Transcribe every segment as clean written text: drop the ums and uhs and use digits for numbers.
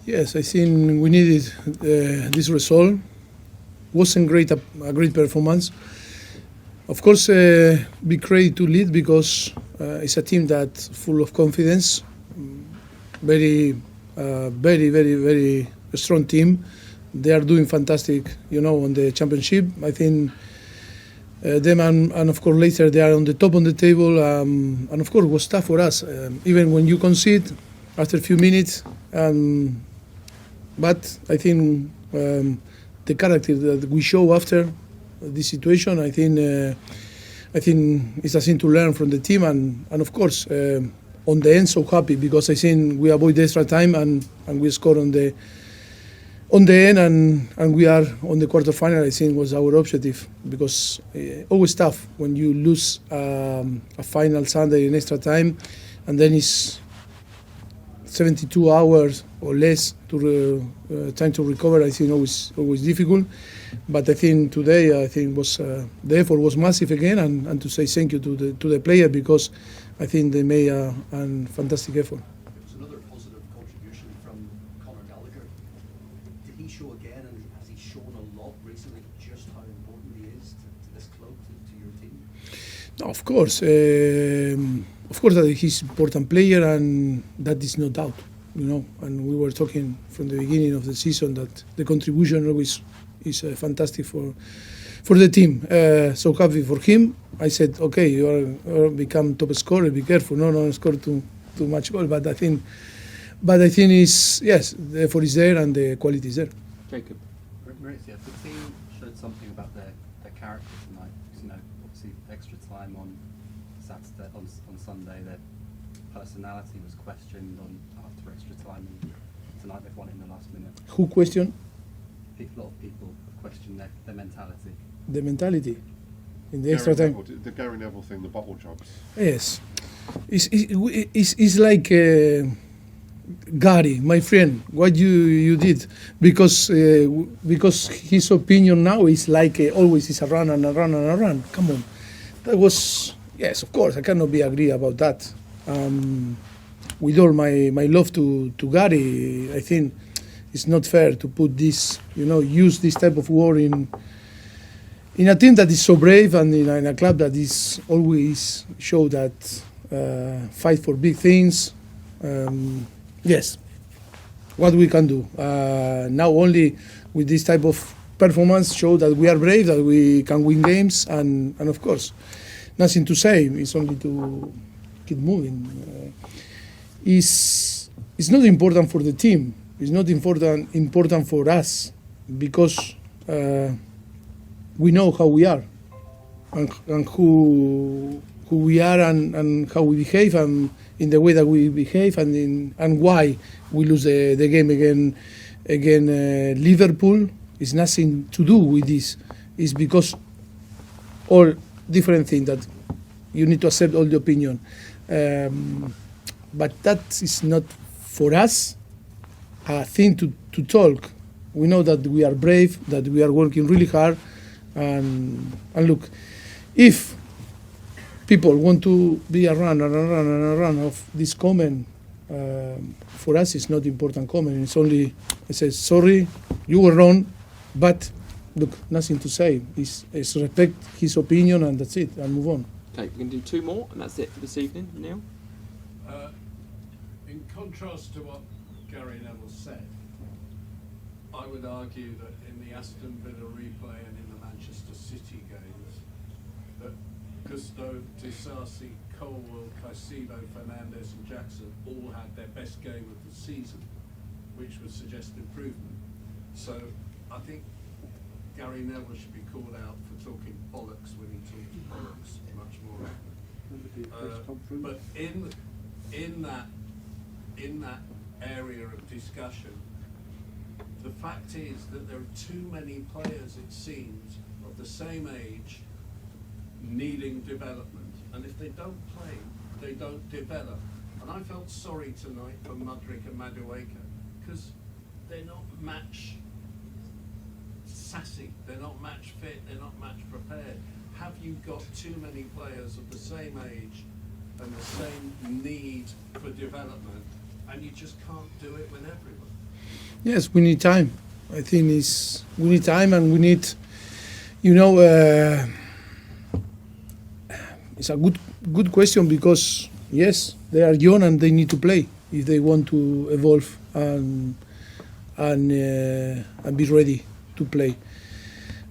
Yes, I think we needed this result. Wasn't a great performance. Of course, big credit to Leeds because it's a team that's full of confidence. Very strong team. They are doing fantastic, on the championship. I think them and of course later they are on the top on the table. And of course it was tough for us, even when you concede after a few minutes. But I think the character that we show after this situation, I think it's a thing to learn from the team, and of course on the end so happy because I think we avoid the extra time and we score on the end and we are on the quarterfinal. I think was our objective because always tough when you lose a final Sunday in extra time and then it's 72 hours or less to time to recover. I think always difficult, but I think today was the effort was massive again, and to say thank you to the player because I think they made a fantastic effort. It was another positive contribution from Conor Gallagher. Did he show again, and has he shown a lot recently just how important he is to this club, to your team? No, of course. Of course, that he's an important player, and that is no doubt, And we were talking from the beginning of the season that the contribution always is fantastic for the team. So happy for him. I said, okay, you are become top scorer. Be careful, no score too much goal. But I think is yes, the effort is there and the quality is there. Jacob, Maurizio, the team showed something about their character tonight. Obviously extra time on Saturday, on Sunday, their personality was questioned after extra time, and tonight they've won in the last minute. Who questioned? A lot of people have questioned their mentality. The mentality in the extra time. The Gary Neville thing, the bottle jobs. Yes, it's like Gary, my friend, what you did because his opinion now is like always is a run and a run and a run. Come on, that was yes, of course I cannot be agree about that. With all my love to Gary, I think it's not fair to put this, use this type of word in a team that is so brave and in a club that is always show that fight for big things. Yes, what we can do now only with this type of performance show that we are brave, that we can win games, and of course nothing to say. It's only to keep moving. It's not important for the team. It's not important for us because we know how we are and who we are and how we behave and in the way that we behave and why we lose the game again Liverpool. It's nothing to do with this. It's because all different things that you need to accept all the opinion. But that is not for us a thing to talk. We know that we are brave, that we are working really hard, and look, if people want to be a run of this comment, for us it's not important comment. It's only I say sorry, you were wrong, but look, nothing to say. It's respect his opinion and that's it, and move on. okay, we're going to do two more, and that's it for this evening. Neil? In contrast to what Gary Neville said, I would argue that in the Aston Villa replay and in the Manchester City games, that Gusto, Disasi, Colwell, Caicedo, Fernandes and Jackson all had their best game of the season, which would suggest improvement. So I think Gary Neville should be called out for talking bollocks when he talks bollocks much more often. But in that area of discussion, the fact is that there are too many players, it seems, of the same age needing development, and if they don't play, they don't develop. And I felt sorry tonight for Mudryk and Mudryk because they're not match sassy, they're not match fit, they're not match prepared. Have you got too many players of the same age and the same need for development, and you just can't do it with everyone? Yes, we need time. I think we need time, and we need, it's a good question, because yes, they are young and they need to play if they want to evolve and be ready to play.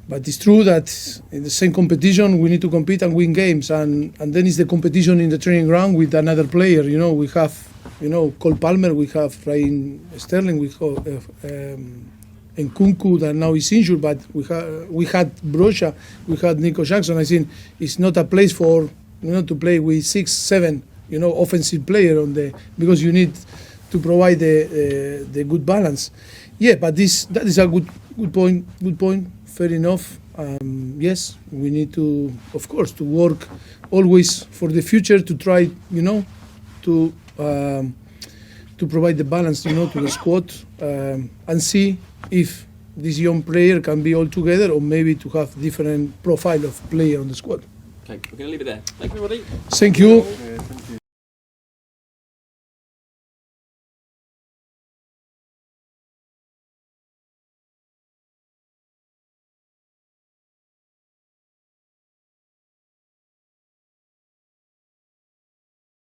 But it's true that in the same competition we need to compete and win games, and then it's the competition in the training ground with another player. We have Cole Palmer, we have Raheem Sterling, we have Nkunku that now is injured, but we had Brocha, we had Nico Jackson. I think it's not a place for to play with 6-7 offensive player because you need to provide the good balance. Yeah, but that is a good point. Good point. Fair enough. Yes, we need to, of course, to work always for the future to try, to provide the balance, to the squad, and see if this young player can be all together, or maybe to have different profile of player on the squad. Okay, we're going to leave it there. Thank you, everybody. Thank you. Yeah,